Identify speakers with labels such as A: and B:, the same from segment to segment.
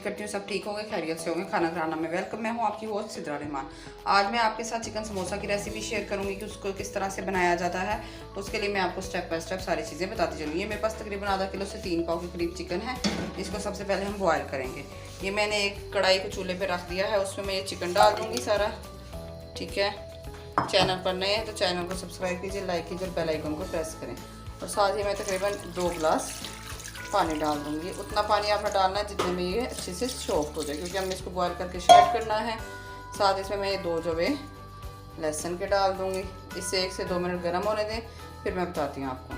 A: करती हूँ सब ठीक होंगे, खैरियत से होंगे। खाना खाना में वेलकम। मैं हूँ आपकी होस्ट सिद्रा रहमान। आज मैं आपके साथ चिकन समोसा की रेसिपी शेयर करूँगी कि उसको किस तरह से बनाया जाता है। तो उसके लिए मैं आपको स्टेप बाय स्टेप सारी चीज़ें बताती चलूँगी। ये मेरे पास तकरीबन आधा किलो से 3 पाव के करीब चिकन है। इसको सबसे पहले हम बॉयल करेंगे। ये मैंने एक कढ़ाई को चूल्हे पर रख दिया है, उसमें मैं ये चिकन डाल दूँगी सारा। ठीक है, चैनल पर नए हैं तो चैनल को सब्सक्राइब कीजिए, लाइक कीजिए और बेल आइकन को प्रेस करें। और साथ ही मैं तकरीबन 2 गिलास पानी डाल दूँगी। उतना पानी आपने डालना है जितने में ये अच्छे से सॉफ्ट हो जाए, क्योंकि हमने इसको बॉयल करके श्रेड करना है। साथ इसमें मैं ये 2 जवे लहसुन के डाल दूँगी। इसे 1 से 2 मिनट गर्म होने दें, फिर मैं बताती हूँ आपको।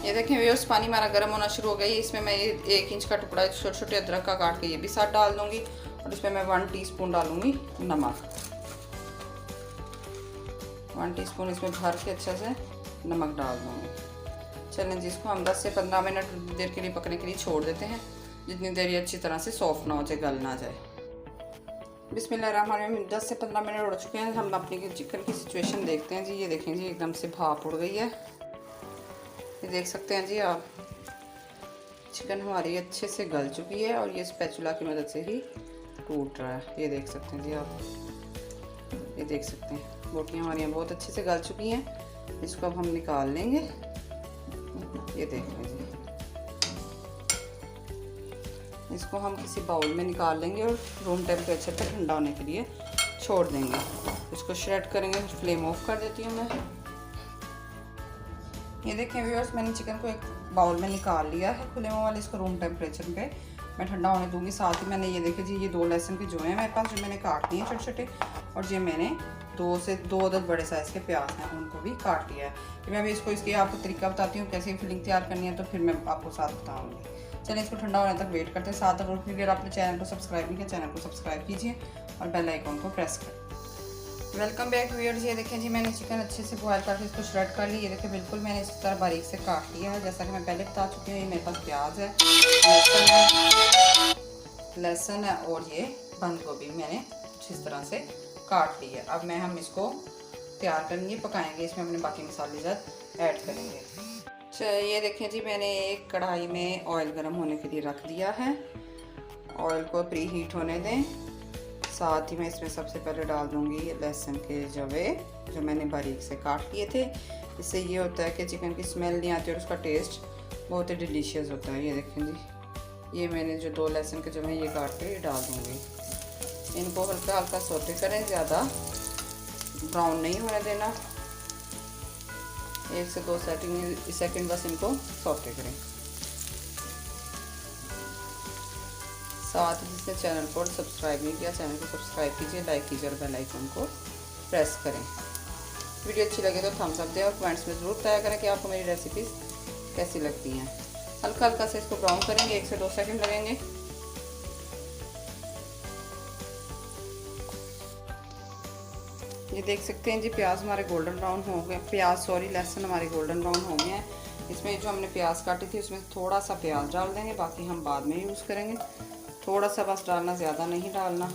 A: ये देखें व्यूअर्स, पानी हमारा गर्म होना शुरू हो गया। इसमें मैं ये 1 इंच का टुकड़ा छोटे छोटे अदरक का काट के ये भी साथ डाल दूँगी। और इसमें मैं 1 टीस्पून डालूँगी नमक। 1 टीस्पून इसमें भर के अच्छे से नमक डाल दूँगी। चलें जी, इसको हम 10 से 15 मिनट देर के लिए पकने के लिए छोड़ देते हैं, जितनी देर ये अच्छी तरह से सॉफ्ट ना हो जाए, गल ना जाए। बिस्मिल्लाहिर्रहमानिर्रहीम। 10 से 15 मिनट हो चुके हैं। हम अपनी चिकन की सिचुएशन देखते हैं जी। ये देखें जी, एकदम से भाप उड़ गई है। ये देख सकते हैं जी आप, चिकन हमारी अच्छे से गल चुकी है और ये स्पैचुला की मदद से ही टूट रहा है। ये देख सकते हैं जी आप, ये देख सकते हैं बोटियाँ हमारी बहुत अच्छे से गल चुकी हैं। इसको अब हम निकाल लेंगे। ये देख लीजिए, इसको हम किसी बाउल में निकाल लेंगे और रूम टेम्परेचर पर ठंडा होने के लिए छोड़ देंगे। इसको श्रेड करेंगे। फ्लेम ऑफ कर देती हूँ मैं। ये देखें व्यूअर्स, मैंने चिकन को एक बाउल में निकाल लिया है खुले मुँह वाले। इसको रूम टेम्परेचर पे मैं ठंडा होने दूँगी। साथ ही मैंने ये देखे जी, ये 2 लहसुन की जो है मेरे पास, जो मैंने काट लिए हैं छोटे छोटे। और ये मैंने 2 अदद बड़े साइज़ के प्याज हैं, उनको भी काट लिया है। फिर मैं भी इसको इसकी आपको तरीका बताती हूँ कैसे फिलिंग तैयार करनी है, तो फिर मैं आपको साथ बताऊँगी। चलिए इसको ठंडा होने तक वेट करते हैं। साथ अगर आपने चैनल को सब्सक्राइब नहीं किया, चैनल को सब्सक्राइब कीजिए और बेल आइकन को प्रेस करें। Welcome back viewers. ये देखें जी, मैंने चिकन अच्छे से बॉयल करके इसको श्रेड कर ली। ये देखें बिल्कुल मैंने इस तरह बारीक से काट लिया है, जैसा कि मैं पहले बता चुकी हूँ। ये मेरे पास प्याज है, लहसुन है और ये बंद गोभी मैंने इस तरह से काट ली है। अब हम इसको तैयार करेंगे, पकाएंगे। इसमें अपने बाकी मसाले ज़्यादा ऐड करेंगे। चलिए ये देखें जी, मैंने एक कढ़ाई में ऑयल गर्म होने के लिए रख दिया है। ऑयल को प्री हीट होने दें। साथ ही मैं इसमें सबसे पहले डाल दूंगी लहसुन के जवे, जो मैंने बारीक से काट लिए थे। इससे ये होता है कि चिकन की स्मेल नहीं आती और उसका टेस्ट बहुत ही डिलीशियस होता है। ये देखें जी, ये मैंने जो 2 लहसुन के जवे ये काट के डाल दूंगी। इनको हल्का हल्का सौटे करें, ज़्यादा ब्राउन नहीं होने देना। 1 से 2 सेकंड बस इनको सौटे करें। साथ ही जिसने चैनल को सब्सक्राइब नहीं किया, चैनल को सब्सक्राइब कीजिए, लाइक कीजिए और बेल आइकन को प्रेस करें। वीडियो अच्छी लगे तो थम्स अप दें और कमेंट्स में ज़रूर बताया करें कि आपको मेरी रेसिपीज़ कैसी लगती हैं। हल्का हल्का से इसको ब्राउन करेंगे, 1 से 2 सेकंड लगेंगे। ये देख सकते हैं जी, प्याज हमारे गोल्डन ब्राउन हो गए। लहसुन हमारे गोल्डन ब्राउन हो गए हैं। इसमें जो हमने प्याज काटी थी उसमें थोड़ा सा प्याज डाल देंगे, बाकी हम बाद में यूज़ करेंगे। थोड़ा सा बस डालना, ज़्यादा नहीं डालना।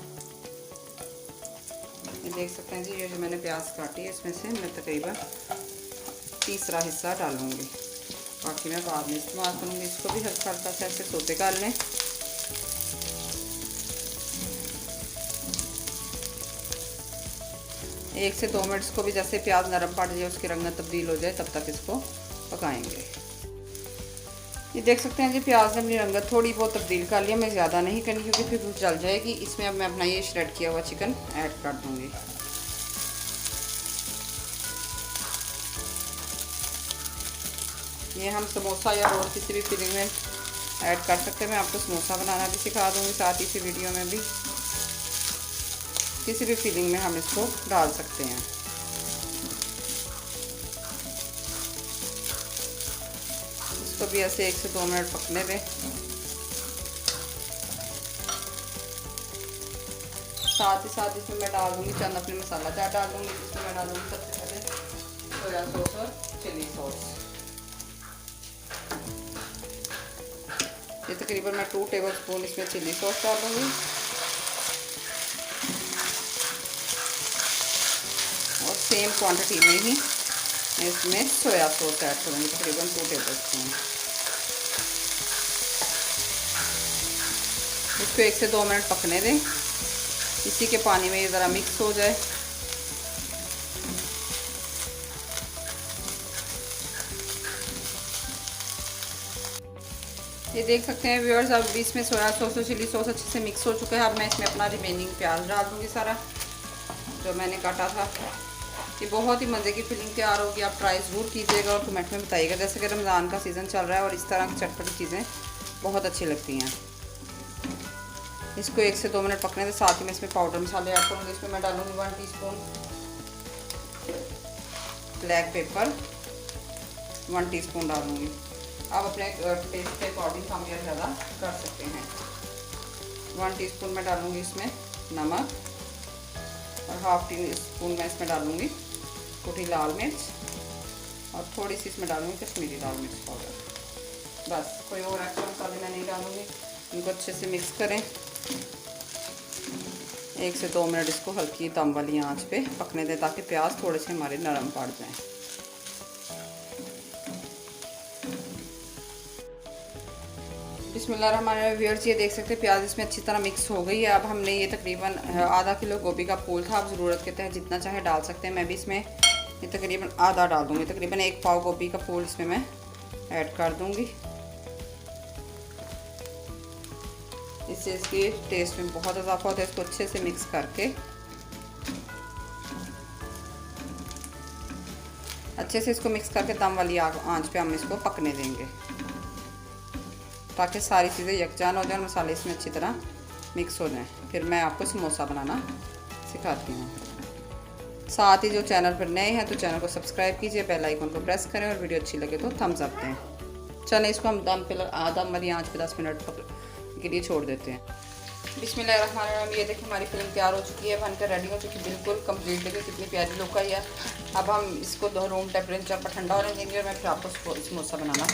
A: ये देख सकते हैं जी, ये जो मैंने प्याज काटी है इसमें से मैं तकरीबन तीसरा हिस्सा डालूँगी, बाकी मैं बाद में इस्तेमाल करूँगी। इसको भी हल्का हल्का से ऐसे सोते कर लें। एक से 2 मिनट को भी, जैसे प्याज नरम पड़ जाए, उसकी रंगत तब्दील हो जाए, तब तक इसको पकाएंगे। ये देख सकते हैं जी, प्याज ने अपनी रंगत थोड़ी बहुत तब्दील कर लिया। मैं ज़्यादा नहीं करनी क्योंकि फिर जल जाएगी। इसमें अब मैं अपना ये श्रेड किया हुआ चिकन ऐड कर दूँगी। ये हम समोसा या और किसी भी फिलिंग में ऐड कर सकते हैं। मैं आपको समोसा बनाना भी सिखा दूँगी साथ ही इसी वीडियो में भी। किसी भी फिलिंग में हम इसको डाल सकते हैं। इसको भी ऐसे 1 से 2 मिनट पकने दें। साथ ही साथ इसमें मैं डाल दूँगी चंद अपने मसाला चाट डाल दूँगी, जिसमें मैं डालूँगी सबसे पहले सोया सॉस और चिली सॉस। ये तकरीबन मैं 2 टेबलस्पून इसमें चिली सॉस डाल दूँगी और सेम क्वांटिटी में ही इसमें सोया सॉस ऐड करूँगी, तकरीबन 2 टेबलस्पून। इसको 1 से 2 मिनट पकने दें। इसी के पानी में ये ज़रा मिक्स हो जाए। ये देख सकते हैं व्यूअर्स, अब इसमें सोया सॉस और चिली सॉस अच्छे से मिक्स हो चुका है। अब मैं इसमें अपना रिमेनिंग प्याज डाल दूँगी सारा जो मैंने काटा था। ये बहुत ही मज़े की फिलिंग तैयार होगी। आप ट्राई ज़रूर कीजिएगा और कमेंट में बताइएगा। जैसे कि रमज़ान का सीज़न चल रहा है और इस तरह की चटपटी चीज़ें बहुत अच्छी लगती हैं। इसको 1 से 2 मिनट पकने दें। साथ ही मैं इसमें पाउडर मसाले ऐड करूँगी। इसमें मैं डालूँगी 1 टीस्पून ब्लैक पेपर, 1 टीस्पून डालूँगी। आप अपने टेस्ट के अकॉर्डिंग कम या ज़्यादा कर सकते हैं। 1 टीस्पून मैं डालूँगी इसमें नमक और हाफ टीस्पून मैं इसमें डालूँगी कुटी लाल मिर्च और थोड़ी सी इसमें डालूँगी कश्मीरी लाल मिर्च पाउडर। बस, कोई और एक्स्ट्रा मसाले मैं नहीं डालूँगी। इनको अच्छे से मिक्स करें। 1 से 2 मिनट इसको हल्की दम वाली आंच पे पकने दें ताकि प्याज थोड़े से हमारे नरम पड़ जाएं। बिस्मिल्लाहिर्रहमानिर्रहीम व्यूअर्स, ये देख सकते हैं प्याज इसमें अच्छी तरह मिक्स हो गई है। अब हमने ये तकरीबन आधा किलो गोभी का फूल था। आप ज़रूरत के तहत जितना चाहे डाल सकते हैं। मैं भी इसमें ये तकरीबन आधा डाल दूँगी। तकरीबन 1 पाव गोभी का फूल इसमें मैं ऐड कर दूँगी। इससे इसके टेस्ट में बहुत इजाफा होता है। इसको अच्छे से मिक्स करके अच्छे से इसको मिक्स करके दम वाली आंच पे हम इसको पकने देंगे ताकि सारी चीज़ें यकजान हो जाए और मसाले इसमें अच्छी तरह मिक्स हो जाएं। फिर मैं आपको समोसा बनाना सिखाती हूँ। साथ ही जो चैनल पर नए हैं तो चैनल को सब्सक्राइब कीजिए, बेल आइकन को प्रेस करें और वीडियो अच्छी लगे तो थम्स अप दें। चलें, इसको हम दम वाली आंच पे 10 मिनट के लिए छोड़ देते हैं। बिस्मिल्लाहिर्रहमानिर्रहीम, ये देखिए हमारी फिलिंग तैयार हो चुकी है, बनकर रेडी हो चुकी है। बिल्कुल कंप्लीट देखिए कितनी प्यारी लुक आई है। अब हम इसको रूम टेम्परेचर पर ठंडा होने देंगे और मैं फिर आपको समोसा बनाना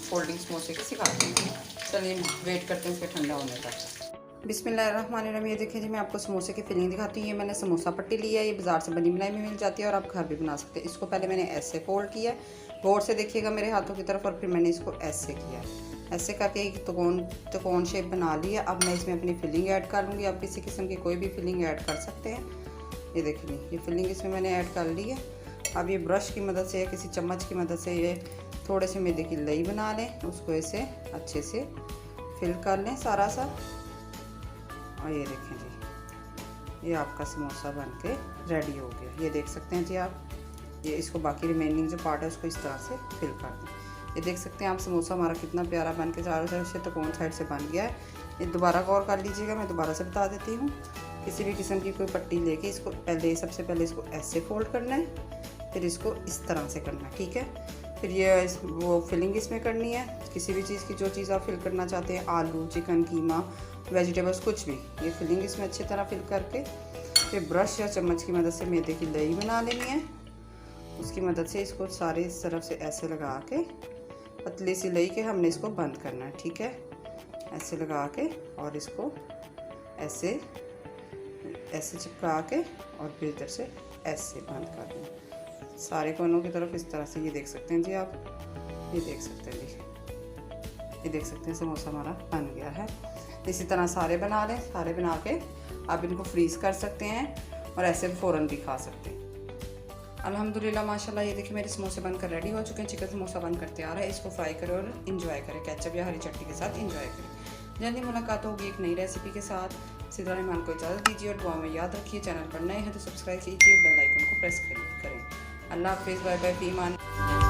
A: फोल्डिंग समोसे की सिखाती हूँ। चलिए वेट करते हैं इसके ठंडा होने का। बिस्मिल्लाहिर्रहमानिर्रहीम, ये देखिए जी मैं आपको समोसे की फिलिंग दिखाती हूँ। ये मैंने समोसा पट्टी ली है। ये बाज़ार से बनी बनाई में मिल जाती है और आप घर भी बना सकते हैं। इसको पहले मैंने ऐसे फोल्ड किया, गौर से देखिएगा मेरे हाथों की तरफ, और फिर मैंने इसको ऐसे किया। ऐसे करके एक त्रिकोण शेप बना लिया। अब मैं इसमें अपनी फिलिंग ऐड कर लूँगी। आप किसी किस्म की कोई भी फिलिंग ऐड कर सकते हैं। ये देखिए ये फिलिंग इसमें मैंने ऐड कर ली है। अब ये ब्रश की मदद से या किसी चम्मच की मदद से ये थोड़े से मैदे की लई बना लें। उसको ऐसे अच्छे से फिल कर लें सारा सा। और ये देखें जी, ये आपका समोसा बन के रेडी हो गया। ये देख सकते हैं जी आप। ये इसको बाकी रिमेनिंग जो पार्ट है उसको इस तरह से फिल कर दें। ये देख सकते हैं आप समोसा हमारा कितना प्यारा बन के चारों साइड से त्रिकोण साइड से बन गया है। ये दोबारा गौर कर लीजिएगा, मैं दोबारा से बता देती हूँ। किसी भी किस्म की कोई पट्टी लेके इसको सबसे पहले इसको ऐसे फोल्ड करना है, फिर इसको इस तरह से करना है, ठीक है। फिर ये वो फिलिंग इसमें करनी है। किसी भी चीज़ की जो चीज़ आप फिल करना चाहते हैं, आलू, चिकन, कीमा, वेजिटेबल्स, कुछ भी, ये फिलिंग इसमें अच्छी तरह फिल करके फिर ब्रश या चम्मच की मदद से मैदे की लई बना लेनी है। उसकी मदद से इसको सारे इस तरफ से ऐसे लगा के पतली सी लई के हमने इसको बंद करना है, ठीक है। ऐसे लगा के और इसको ऐसे चिपका के और फिर इधर से ऐसे बंद कर दें सारे कोनों की तरफ इस तरह से। ये देख सकते हैं जी आप, ये देख सकते हैं जी, ये देख सकते हैं समोसा हमारा बन गया है। इसी तरह सारे बना लें। सारे बना के आप इनको फ्रीज़ कर सकते हैं और ऐसे फ़ौरन भी खा सकते हैं। अल्हम्दुलिल्लाह माशाल्लाह, ये देखिए मेरे समोसे बनकर रेडी हो चुके हैं। चिकन समोसा बनकर तैयार है। इसको फ्राई करें और इंजॉय करें, केचप या हरी चटनी के साथ इंजॉय करें। जल्दी मुलाकात होगी एक नई रेसिपी के साथ। सिद्रा रहमान को इजाज़त दीजिए और दुआ में याद रखिए। चैनल पर नए हैं तो सब्सक्राइब कीजिए, बेल आइकन को प्रेस करें। अल्लाह हाफ़िज़, बाय बाय, फ़ी अमान।